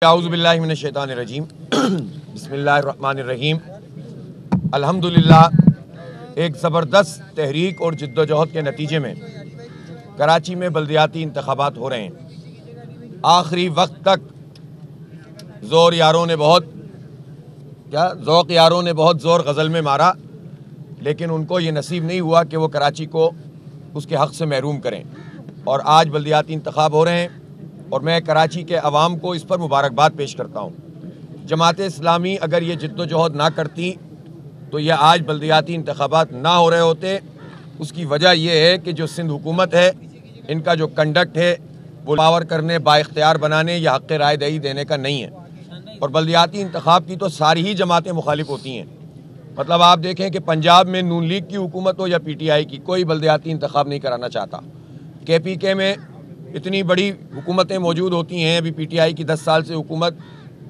اعوذ باللہ من الشیطان الرجیم بسم اللہ الرحمن الرحیم۔ الحمدللہ ایک زبردست تحریک اور جد و جہد کے نتیجے میں کراچی میں بلدیاتی انتخابات ہو رہے ہیں۔ آخری وقت تک ذوق یاروں نے بہت زور غزل میں مارا، لیکن ان کو یہ نصیب نہیں ہوا کہ وہ کراچی کو اس کے حق سے محروم کریں، اور آج بلدیاتی انتخاب ہو رہے ہیں اور میں کراچی کے عوام کو اس پر مبارکباد پیش کرتا ہوں۔ جماعت اسلامی اگر یہ جد و جہد نہ کرتی تو یہ آج بلدیاتی انتخابات نہ ہو رہے ہوتے۔ اس کی وجہ یہ ہے کہ جو سندھ حکومت ہے، ان کا جو کنڈکٹ ہے وہ پاور کرنے، با اختیار بنانے یا حق رائے دہی دینے کا نہیں ہے، اور بلدیاتی انتخاب کی تو ساری ہی جماعتیں مخالف ہوتی ہیں۔ مطلب آپ دیکھیں کہ پنجاب میں نون لیگ کی حکومت ہو یا پی ٹی آئی کی، کوئی بلدیاتی انتخاب نہیں کرانا چاہتا۔ کے پی کے میں اتنی بڑی حکومتیں موجود ہوتی ہیں، ابھی پی ٹی آئی کی 10 سال سے حکومت،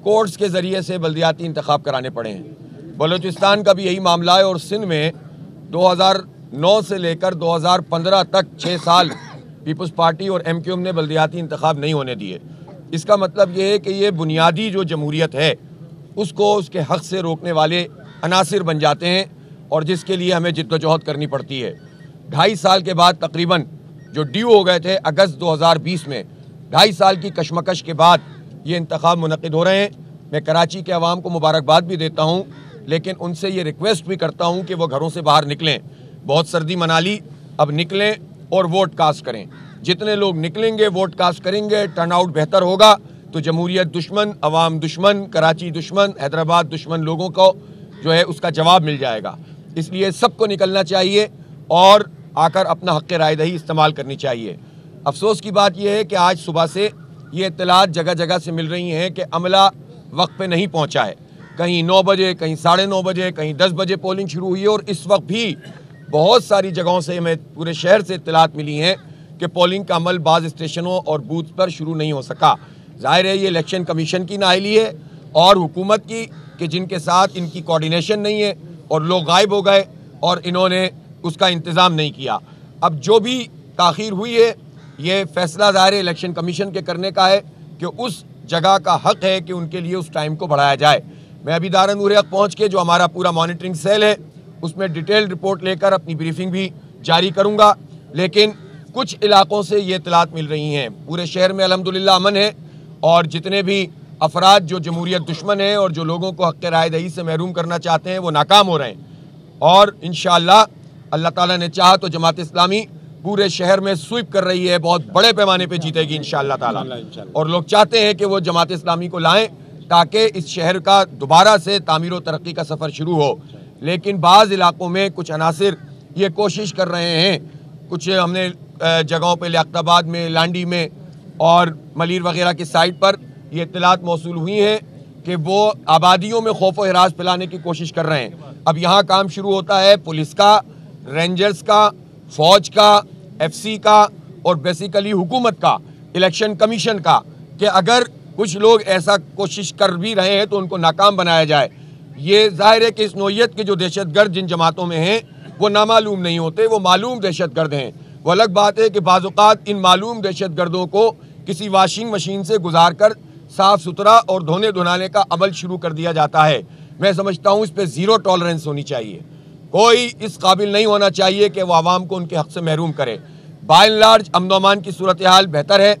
کورٹس کے ذریعے سے بلدیاتی انتخاب کرانے پڑے ہیں۔ بلوچستان کا بھی یہی معاملہ ہے، اور سندھ میں 2009 سے لے کر 2015 تک 6 سال پیپلز پارٹی اور ایم کیو ایم نے بلدیاتی انتخاب نہیں ہونے دیے۔ اس کا مطلب یہ ہے کہ یہ بنیادی جو جمہوریت ہے اس کو اس کے حق سے روکنے والے عناصر بن جاتے ہیں، اور جس کے لیے ہمیں جد و جہد کرنی پڑتی ہے۔ 2.5 سال کے بعد تقریباً جو ڈیو ہو گئے تھے اگست 2020 میں، 2.5 سال کی کشمکش کے بعد یہ انتخاب منعقد ہو رہے ہیں۔ میں کراچی کے عوام کو مبارکباد بھی دیتا ہوں، لیکن ان سے یہ ریکویسٹ بھی کرتا ہوں کہ وہ گھروں سے باہر نکلیں۔ بہت سردی منا لی، اب نکلیں اور ووٹ کاسٹ کریں۔ جتنے لوگ نکلیں گے، ووٹ کاسٹ کریں گے، ٹرن آؤٹ بہتر ہوگا، تو جمہوریت دشمن، عوام دشمن، کراچی دشمن، حیدرآباد دشمن لوگوں کو جو ہے اس کا جواب مل جائے گا۔ اس لیے سب کو نکلنا چاہیے اور آ کر اپنا حق رائے دہی استعمال کرنی چاہیے۔ افسوس کی بات یہ ہے کہ آج صبح سے یہ اطلاعات جگہ جگہ سے مل رہی ہیں کہ عملہ وقت پہ نہیں پہنچا ہے۔ کہیں 9 بجے، کہیں 9:30 بجے، کہیں 10 بجے پولنگ شروع ہوئی ہے، اور اس وقت بھی بہت ساری جگہوں سے ہمیں پورے شہر سے اطلاعات ملی ہیں کہ پولنگ کا عمل بعض اسٹیشنوں اور بوتھ پر شروع نہیں ہو سکا۔ ظاہر ہے یہ الیکشن کمیشن کی نااہلی ہے اور حکومت کی، کہ جن کے ساتھ ان کی کوارڈینیشن نہیں ہے، اور لوگ غائب ہو گئے اور انہوں نے اس کا انتظام نہیں کیا۔ اب جو بھی تاخیر ہوئی ہے، یہ فیصلہ ظاہر الیکشن کمیشن کے کرنے کا ہے کہ اس جگہ کا حق ہے کہ ان کے لیے اس ٹائم کو بڑھایا جائے۔ میں ابھی دار نور حق پہنچ کے جو ہمارا پورا مانیٹرنگ سیل ہے اس میں ڈیٹیل رپورٹ لے کر اپنی بریفنگ بھی جاری کروں گا، لیکن کچھ علاقوں سے یہ اطلاعات مل رہی ہیں۔ پورے شہر میں الحمدللہ امن ہے، اور جتنے بھی افراد جو جمہوریت دشمن ہیں اور جو لوگوں کو حق رائے دہی سے محروم کرنا چاہتے ہیں وہ ناکام ہو رہے ہیں، اور انشاءاللہ اللہ تعالیٰ نے چاہا تو جماعت اسلامی پورے شہر میں سویپ کر رہی ہے، بہت بڑے پیمانے پہ جیتے گی انشاءاللہ تعالیٰ، اور لوگ چاہتے ہیں کہ وہ جماعت اسلامی کو لائیں تاکہ اس شہر کا دوبارہ سے تعمیر و ترقی کا سفر شروع ہو۔ لیکن بعض علاقوں میں کچھ عناصر یہ کوشش کر رہے ہیں، کچھ ہم نے جگہوں پہ لیاقت آباد میں، لانڈی میں اور ملیر وغیرہ کی سائٹ پر یہ اطلاعات موصول ہوئی ہیں کہ وہ آبادیوں میں خوف و ہراس پھیلانے کی کوشش کر رہے ہیں۔ اب یہاں کام شروع ہوتا ہے پولیس کا، رینجرز کا، فوج کا، ایف سی کا، اور بیسیکلی حکومت کا، الیکشن کمیشن کا، کہ اگر کچھ لوگ ایسا کوشش کر بھی رہے ہیں تو ان کو ناکام بنایا جائے۔ یہ ظاہر ہے کہ اس نوعیت کے جو دہشت گرد جن جماعتوں میں ہیں وہ نامعلوم نہیں ہوتے، وہ معلوم دہشت گرد ہیں۔ وہ الگ بات ہے کہ بعض اوقات ان معلوم دہشت گردوں کو کسی واشنگ مشین سے گزار کر صاف ستھرا اور دھونے دھلانے کا عمل شروع کر دیا جاتا ہے۔ میں سمجھتا ہوں اس پہ زیرو ٹالرنس ہونی چاہیے۔ کوئی اس قابل نہیں ہونا چاہیے کہ وہ عوام کو ان کے حق سے محروم کرے۔ بائی اینڈ لارج امن و امان کی صورتحال بہتر ہے،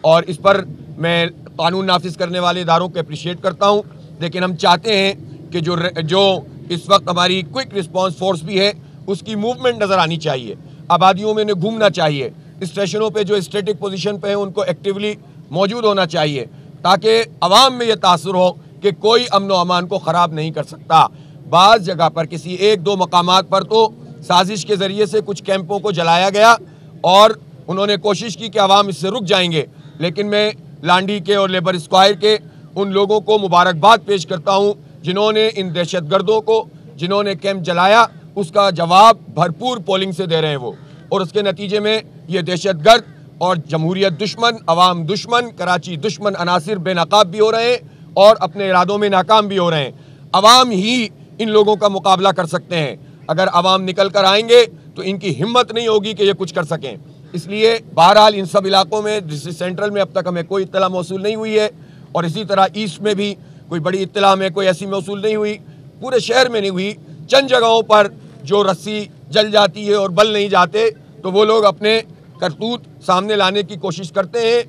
اور اس پر میں قانون نافذ کرنے والے اداروں کو اپریشیٹ کرتا ہوں، لیکن ہم چاہتے ہیں کہ جو اس وقت ہماری کوئک رسپانس فورس بھی ہے اس کی موومنٹ نظر آنی چاہیے، آبادیوں میں گھومنا چاہیے، اسٹیشنوں پہ جو اسٹیٹک پوزیشن پہ ہیں ان کو ایکٹیولی موجود ہونا چاہیے، تاکہ عوام میں یہ تاثر ہو کہ کوئی امن و امان کو خراب نہیں کر سکتا۔ بعض جگہ پر کسی 1-2 مقامات پر تو سازش کے ذریعے سے کچھ کیمپوں کو جلایا گیا، اور انہوں نے کوشش کی کہ عوام اس سے رک جائیں گے، لیکن میں لانڈی کے اور لیبر اسکوائر کے ان لوگوں کو مبارکباد پیش کرتا ہوں جنہوں نے ان دہشت گردوں کو، جنہوں نے کیمپ جلایا، اس کا جواب بھرپور پولنگ سے دے رہے ہیں وہ، اور اس کے نتیجے میں یہ دہشت گرد اور جمہوریت دشمن، عوام دشمن، کراچی دشمن عناصر بے نقاب بھی ہو رہے ہیں اور اپنے ارادوں میں ناکام بھی ہو رہے ہیں۔ عوام ہی ان لوگوں کا مقابلہ کر سکتے ہیں۔ اگر عوام نکل کر آئیں گے تو ان کی ہمت نہیں ہوگی کہ یہ کچھ کر سکیں۔ اس لیے بہرحال ان سب علاقوں میں ڈسٹرکٹ سینٹرل میں اب تک ہمیں کوئی اطلاع موصول نہیں ہوئی ہے، اور اسی طرح ایسٹ میں بھی کوئی بڑی اطلاع میں کوئی ایسی موصول نہیں ہوئی، پورے شہر میں نہیں ہوئی، چند جگہوں پر جو رسی جل جاتی ہے اور بل نہیں جاتے تو وہ لوگ اپنے کرتوت سامنے لانے کی کوشش کرتے ہیں۔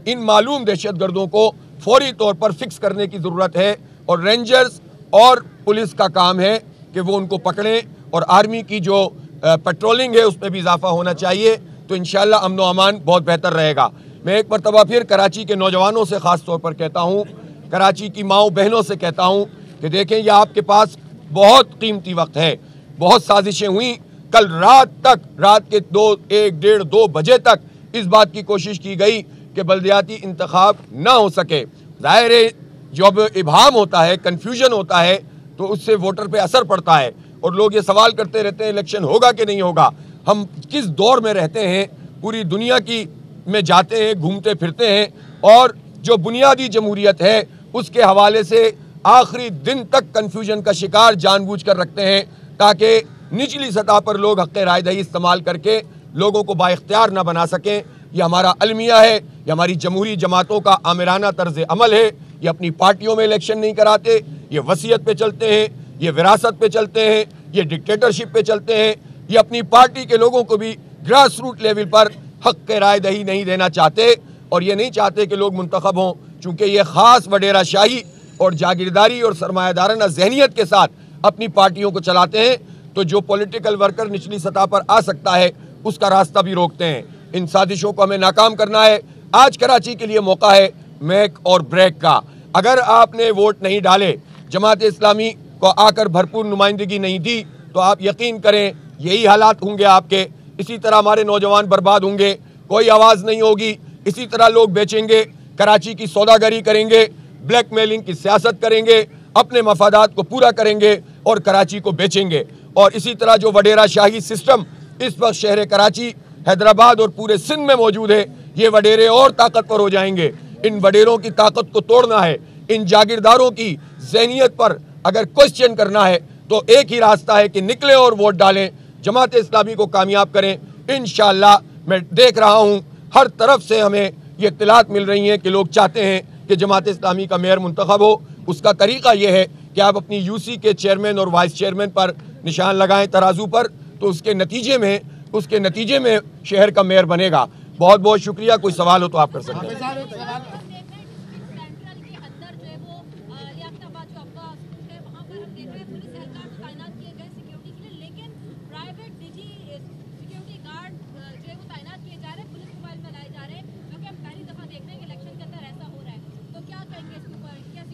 ان معلوم دہشت گردوں کو فوری طور پر فکس کرنے کی ضرورت ہے، اور رینجرز اور پولیس کا کام ہے کہ وہ ان کو پکڑیں، اور آرمی کی جو پیٹرولنگ ہے اس میں بھی اضافہ ہونا چاہیے، تو انشاءاللہ امن و امان بہت بہتر رہے گا۔ میں ایک مرتبہ پھر کراچی کے نوجوانوں سے خاص طور پر کہتا ہوں، کراچی کی ماؤں بہنوں سے کہتا ہوں کہ دیکھیں یہ آپ کے پاس بہت قیمتی وقت ہے، بہت سازشیں ہوئیں، کل رات کے 1:30-2 بجے تک اس بات کی کوشش کی گئی کہ بلدیاتی انتخاب نہ ہو سکے۔ ظاہر ہے جب ابہام ہوتا ہے، کنفیوژن ہوتا ہے تو اس سے ووٹر پہ اثر پڑتا ہے، اور لوگ یہ سوال کرتے رہتے ہیں الیکشن ہوگا کہ نہیں ہوگا۔ ہم کس دور میں رہتے ہیں، پوری دنیا میں جاتے ہیں، گھومتے پھرتے ہیں، اور جو بنیادی جمہوریت ہے اس کے حوالے سے آخری دن تک کنفیوژن کا شکار جان بوجھ کر رکھتے ہیں تاکہ نچلی سطح پر لوگ حق رائے دہی استعمال کر کے لوگوں کو با اختیار نہ بنا سکیں۔ یہ ہمارا المیہ ہے، یہ ہماری جمہوری جماعتوں کا آمرانہ طرز عمل ہے۔ یہ اپنی پارٹیوں میں الیکشن نہیں کراتے، یہ وصیت پہ چلتے ہیں، یہ وراثت پہ چلتے ہیں، یہ ڈکٹیٹرشپ پہ چلتے ہیں، یہ اپنی پارٹی کے لوگوں کو بھی گراس روٹ لیول پر حق رائے دہی نہیں دینا چاہتے، اور یہ نہیں چاہتے کہ لوگ منتخب ہوں، چونکہ یہ خاص وڈیرہ شاہی اور جاگیرداری اور سرمایہ دارانہ ذہنیت کے ساتھ اپنی پارٹیوں کو چلاتے ہیں، تو جو پولیٹیکل ورکر نچلی سطح پر آ سکتا ہے اس کا راستہ بھی روکتے ہیں۔ ان سازشوں کو ہمیں ناکام کرنا ہے۔ آج کراچی کے لیے موقع ہے میک اور بریک کا۔ اگر آپ نے ووٹ نہیں ڈالے، جماعت اسلامی کو آ کر بھرپور نمائندگی نہیں دی، تو آپ یقین کریں یہی حالات ہوں گے آپ کے، اسی طرح ہمارے نوجوان برباد ہوں گے، کوئی آواز نہیں ہوگی، اسی طرح لوگ بیچیں گے، کراچی کی سوداگری کریں گے، بلیک میلنگ کی سیاست کریں گے، اپنے مفادات کو پورا کریں گے اور کراچی کو بیچیں گے۔ اور اسی طرح جو وڈیرہ شاہی سسٹم اس وقت شہر کراچی، حیدرآباد اور پورے سندھ میں موجود ہے، یہ وڈیرے اور طاقتور ہو جائیں گے۔ ان وڈیروں کی طاقت کو توڑنا ہے، ان جاگیرداروں کی ذہنیت پر اگر کوسچن کرنا ہے تو ایک ہی راستہ ہے کہ نکلیں اور ووٹ ڈالیں، جماعت اسلامی کو کامیاب کریں۔ انشاءاللہ میں دیکھ رہا ہوں ہر طرف سے ہمیں یہ اطلاعات مل رہی ہیں کہ لوگ چاہتے ہیں کہ جماعت اسلامی کا میئر منتخب ہو۔ اس کا طریقہ یہ ہے کہ آپ اپنی یو سی کے چیئرمین اور وائس چیئرمین پر نشان لگائیں ترازو پر، تو اس کے نتیجے میں شہر کا میئر بنے گا۔ بہت بہت شکریہ۔ کوئی سوال ہو تو آپ کر سکتے ہیں۔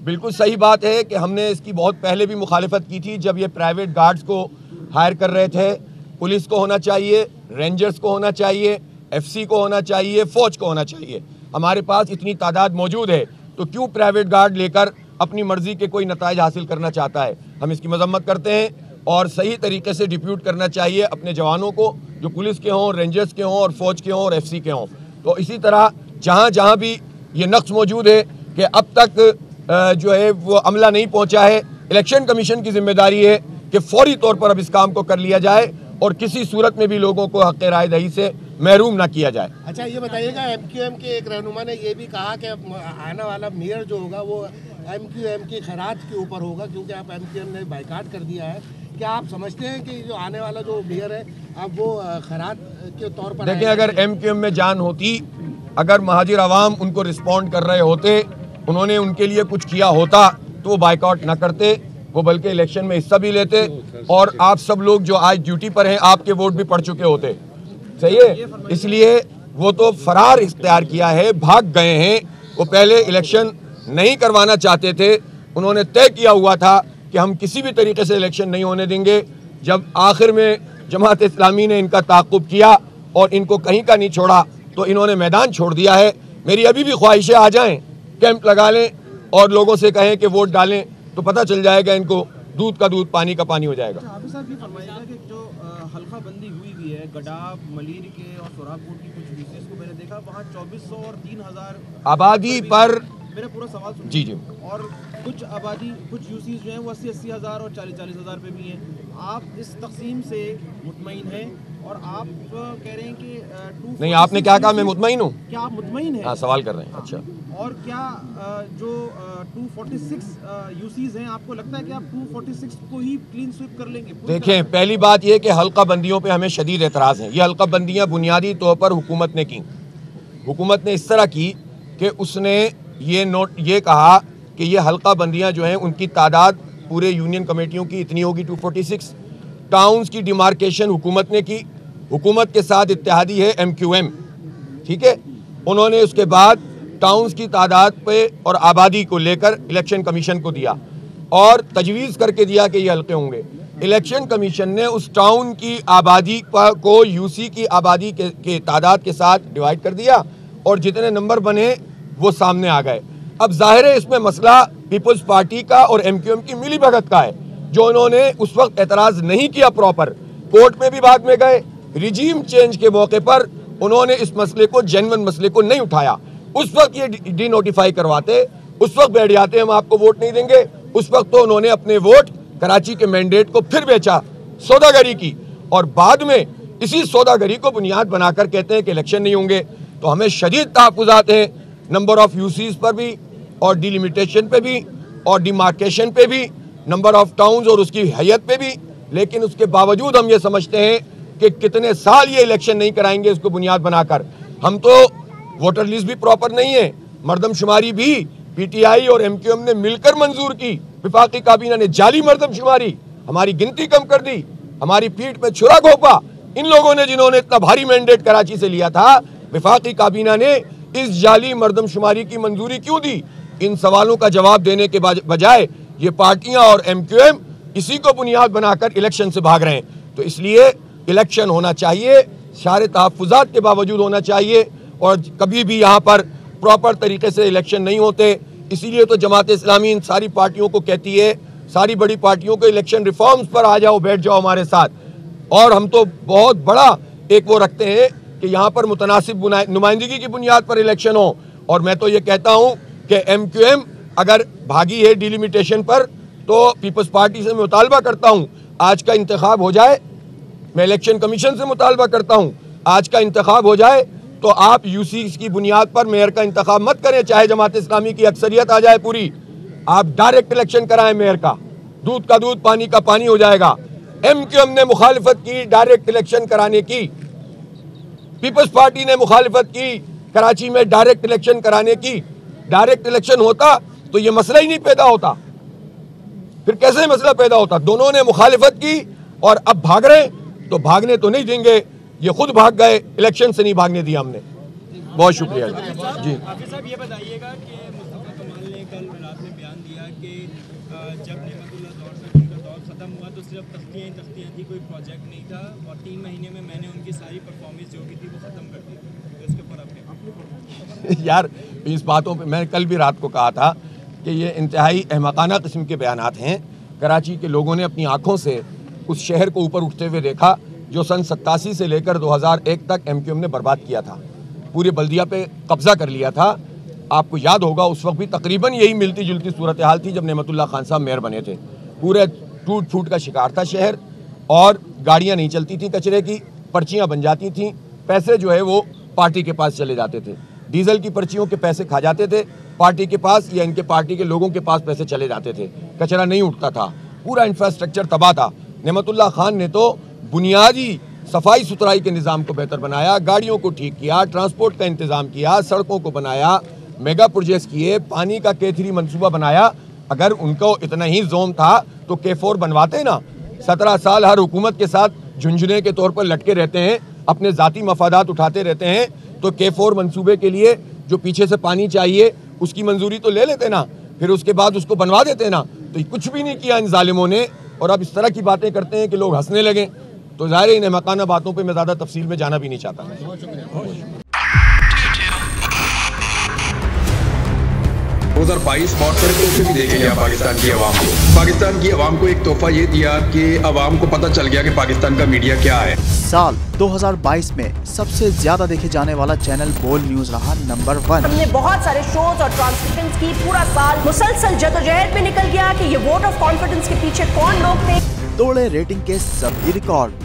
بالکل صحیح بات ہے کہ ہم نے اس کی بہت پہلے بھی مخالفت کی تھی، جب یہ پرائیویٹ گارڈز کو ہائر کر رہے تھے۔ پولیس کو ہونا چاہیے، رینجرز کو ہونا چاہیے، ایف سی کو ہونا چاہیے، فوج کو ہونا چاہیے۔ ہمارے پاس اتنی تعداد موجود ہے تو کیوں پرائیویٹ گارڈ لے کر اپنی مرضی کے کوئی نتائج حاصل کرنا چاہتا ہے؟ ہم اس کی مذمت کرتے ہیں، اور صحیح طریقے سے ڈپیوٹ کرنا چاہیے اپنے جوانوں کو، جو پولیس کے ہوں، رینجرز کے ہوں، اور فوج کے ہوں، اور ایف سی کے ہوں۔ تو اسی طرح جہاں بھی یہ نقص موجود ہے کہ اب تک جو ہے وہ عملہ نہیں پہنچا ہے، الیکشن کمیشن کی ذمہ داری ہے کہ فوری طور پر اب اس کام کو کر لیا جائے اور کسی صورت میں بھی لوگوں کو حق رائے دہی سے محروم نہ کیا جائے۔ اچھا یہ بتائیے گا، ایم کیو ایم کے ایک رہنما نے یہ بھی کہا کہ آنے والا میئر جو ہوگا وہ ایم کیو ایم کی خیرات کے اوپر ہوگا، کیونکہ اب ایم کیو ایم نے بائیکاٹ کر دیا ہے۔ کیا آپ سمجھتے ہیں کہ جو آنے والا جو میئر ہے اب وہ خیرات کے طور پر؟ دیکھیں، اگر ایم کیو ایم میں جان ہوتی، اگر مہاجر عوام ان کو رسپونڈ کر رہے ہوتے، انہوں نے ان کے لیے کچھ کیا ہوتا تو وہ بائیکاٹ نہ کرتے، وہ بلکہ الیکشن میں حصہ بھی لیتے، اور آپ سب لوگ جو آج ڈیوٹی پر ہیں آپ کے ووٹ بھی پڑ چکے ہوتے۔ صحیح ہے، اس لیے وہ تو فرار اختیار کیا ہے، بھاگ گئے ہیں۔ وہ پہلے الیکشن نہیں کروانا چاہتے تھے، انہوں نے طے کیا ہوا تھا کہ ہم کسی بھی طریقے سے الیکشن نہیں ہونے دیں گے۔ جب آخر میں جماعت اسلامی نے ان کا تعاقب کیا اور ان کو کہیں کا نہیں چھوڑا تو انہوں نے میدان چھوڑ دیا ہے۔ میری ابھی بھی خواہش ہے، آ جائیں، کیمپ لگا لیں اور لوگوں سے کہیں کہ ووٹ ڈالیں، تو پتہ چل جائے گا ان کو، دودھ کا دودھ پانی کا پانی ہو جائے گا۔ حافظ صاحب یہ فرمائیے گا کہ جو حلقہ بندی ہوئی ہے گڈاب، ملیر کے اور سوراب کوٹ کی کچھ ویسز کو میں نے دیکھا، وہاں 2400 اور 3000 آبادی پر، میرا پورا سوال سنیں جی، اور کچھ آبادی، کچھ یوسیز جو ہیں وہ 80,000 اور 40,000 پہ بھی ہیں۔ آپ اس تقسیم سے مطمئن ہیں اور آپ کہہ رہے ہیں کہ نہیں، آپ نے کیا کہا؟ میں مطمئن ہوں. کیا آپ مطمئن ہیں؟ ہاں، سوال کر رہے ہیں. اچھا، اور کیا جو 246 یوسیز ہیں، آپ کو لگتا ہے کہ آپ 246 کو ہی کلین سویپ کر لیں گے؟ دیکھیں، پہلی بات یہ کہ حلقہ بندیوں پہ ہمیں شدید اعتراض ہیں. یہ حلقہ بندیاں بنیادی طور پر حکومت نے کی. حکومت نے اس طرح کی کہ اس نے یہ کہا کہ یہ حلقہ بندیاں جو ہیں ان کی تعداد پورے یونین کمیٹیوں کی اتنی ہوگی 246. ٹاؤنز کی ڈیمارکیشن حکومت نے کی. حکومت کے ساتھ اتحادی ہے MQM، ٹھیک ہے. انہوں نے اس کے بعد ٹاؤنز کی تعداد پہ اور آبادی کو لے کر الیکشن کمیشن کو دیا اور تجویز کر کے دیا کہ یہ حلقے ہوں گے. الیکشن کمیشن نے اس ٹاؤن کی آبادی کو UC کی آبادی کے تعداد کے ساتھ ڈیوائیڈ کر دیا اور جتنے نمبر بنے وہ سامنے آ گئے. اب ظاہر ہے اس میں مسئلہ پیپلز پارٹی کا اور MQM کی ملی بھگت کا ہے، جو انہوں نے اس وقت اعتراض نہیں کیا پراپر. کورٹ میں بھی بعد میں گئے. ریجیم چینج کے موقع پر انہوں نے اس مسئلے کو، جینون مسئلے کو نہیں اٹھایا. اس وقت یہ ڈی نوٹیفائی کرواتے، اس وقت بیٹھ جاتے ہم آپ کو ووٹ نہیں دیں گے. اس وقت تو انہوں نے اپنے ووٹ کراچی کے مینڈیٹ کو پھر بیچا، سوداگری کی، اور بعد میں اسی سوداگری کو بنیاد بنا کر کہتے ہیں کہ الیکشن نہیں ہوں گے. تو ہمیں شدید تحفظات ہیں نمبر آف یوسیز پر بھی اور ڈیلیمیٹیشن پہ بھی اور ڈیمارکیشن پہ بھی، نمبر آف ٹاؤنز اور اس کی حیت پہ بھی. لیکن اس کے باوجود ہم یہ سمجھتے ہیں کہ کتنے سال یہ الیکشن نہیں کرائیں گے اس کو بنیاد بنا کر. ہم تو ووٹر لسٹ بھی پراپر نہیں ہے، مردم شماری بھی PTI اور MQM نے مل کر منظور کی. وفاقی کابینہ نے جعلی مردم شماری، ہماری گنتی کم کر دی، ہماری پیٹھ پہ چھرا گھونپا. ان لوگوں نے جنہوں نے اتنا بھاری مینڈیٹ کراچی سے لیا تھا، وفاقی کابینہ نے اس جعلی مردم شماری کی منظوری کیوں دی؟ ان سوالوں کا جواب دینے کے بجائے یہ پارٹیاں اور MQM اسی کو بنیاد بنا کر الیکشن سے بھاگ رہے ہیں. تو اس لیے الیکشن ہونا چاہیے، سارے تحفظات کے باوجود ہونا چاہیے، اور کبھی بھی یہاں پر پراپر طریقے سے الیکشن نہیں ہوتے. اسی لیے تو جماعت اسلامی ان ساری پارٹیوں کو کہتی ہے، ساری بڑی پارٹیوں کو، الیکشن ریفارمز پر آ جاؤ، بیٹھ جاؤ ہمارے ساتھ. اور ہم تو بہت بڑا ایک وہ رکھتے ہیں کہ یہاں پر متناسب نمائندگی کی بنیاد پر الیکشن ہو. اور میں تو یہ کہتا ہوں کہ MQM اگر بھاگی ہے ڈیلیمیٹیشن پر تو پیپلز پارٹی سے میں مطالبہ کرتا ہوں آج کا انتخاب ہو جائے. میں الیکشن کمیشن سے مطالبہ کرتا ہوں آج کا انتخاب ہو جائے تو آپ UCs کی بنیاد پر میئر کا انتخاب مت کریں، چاہے جماعت اسلامی کی اکثریت آ جائے پوری. آپ ڈائریکٹ الیکشن کرائیں میئر کا، دودھ کا دودھ پانی کا پانی ہو جائے گا. MQM نے مخالفت کی ڈائریکٹ الیکشن کرانے کی، پیپلز پارٹی نے مخالفت کی کراچی میں ڈائریکٹ الیکشن کرانے کی. ڈائریکٹ الیکشن ہوتا تو یہ مسئلہ ہی نہیں پیدا ہوتا. پھر کیسے مسئلہ پیدا ہوتا؟ دونوں نے مخالفت کی اور اب بھاگ رہے ہیں. تو بھاگنے تو نہیں دیں گے، یہ خود بھاگ گئے، الیکشن سے نہیں بھاگنے دیا ہم نے. بہت شکریہ جی. حافظ صاحب یہ بتائیے گا کہ مصطفیٰ کمال نے کل رات میں بیان دیا کہ جب نعمت اللہ دور تک ان کا دور ختم ہوا تو صرف تختیاں تھی، کوئی پروجیکٹ نہیں تھا، اور 3 مہینے میں نے ان کی ساری پرفارمنس جو بھی تھی وہ ختم کر دی. تو اس کے اوپر آپ یار اس باتوں پہ میں کل بھی رات کو کہا تھا کہ یہ انتہائی احمقانہ قسم کے بیانات ہیں. کراچی کے لوگوں نے اپنی آنکھوں سے اس شہر کو اوپر اٹھتے ہوئے دیکھا جو سن 87 سے لے کر 2001 تک MQM نے برباد کیا تھا، پورے بلدیہ پہ قبضہ کر لیا تھا. آپ کو یاد ہوگا اس وقت بھی تقریباً یہی ملتی جلتی صورتحال تھی جب نعمت اللہ خان صاحب میئر بنے تھے. پورے ٹوٹ پھوٹ کا شکار تھا شہر، اور گاڑیاں نہیں چلتی تھیں کچرے کی، پرچیاں بن جاتی تھیں، پیسے جو ہے وہ پارٹی کے پاس چلے جاتے تھے. ڈیزل کی پرچیوں کے پیسے کھا جاتے تھے پارٹی کے پاس، یا ان کے پارٹی کے لوگوں کے پاس پیسے چلے جاتے تھے. کچرا نہیں اٹھتا تھا، پورا انفراسٹرکچر تباہ تھا. نعمت اللہ خان نے تو بنیادی صفائی ستھرائی کے نظام کو بہتر بنایا، گاڑیوں کو ٹھیک کیا، ٹرانسپورٹ کا انتظام کیا، سڑکوں کو بنایا، میگا پروجیکٹس کیے، پانی کا K3 منصوبہ بنایا. اگر ان کو اتنا ہی زوم تھا تو K4 بنواتے نا. 17 سال ہر حکومت کے ساتھ جھنجھنے کے طور پر لٹکے رہتے ہیں، اپنے ذاتی مفادات اٹھاتے رہتے ہیں. تو K4 منصوبے کے لیے جو پیچھے سے پانی چاہیے اس کی منظوری تو لے لیتے نا، پھر اس کے بعد اس کو بنوا دیتے نا. تو کچھ بھی نہیں کیا ان ظالموں نے، اور اب اس طرح کی باتیں کرتے ہیں کہ لوگ ہنسنے لگیں. تو ظاہر ان احمقانہ باتوں پہ میں زیادہ تفصیل میں جانا بھی نہیں چاہتا. 2022 بہت سارے تحفے بھی دیکھیں گے پاکستان کی عوام کو. پاکستان کی عوام کو ایک تحفہ یہ دیا کہ عوام کو پتہ چل گیا کہ پاکستان کا میڈیا کیا ہے. سال 2022 میں سب سے زیادہ دیکھے جانے والا چینل بول نیوز رہا نمبر 1. ہم نے بہت سارے شوز اور ٹرانسمیشنز کی، پورا سال مسلسل جدوجہد میں نکل گیا کہ یہ ووٹ آف کانفیڈنس کے پیچھے کون لوگ تھے. توڑے ریٹنگ کے سبھی ریکارڈ.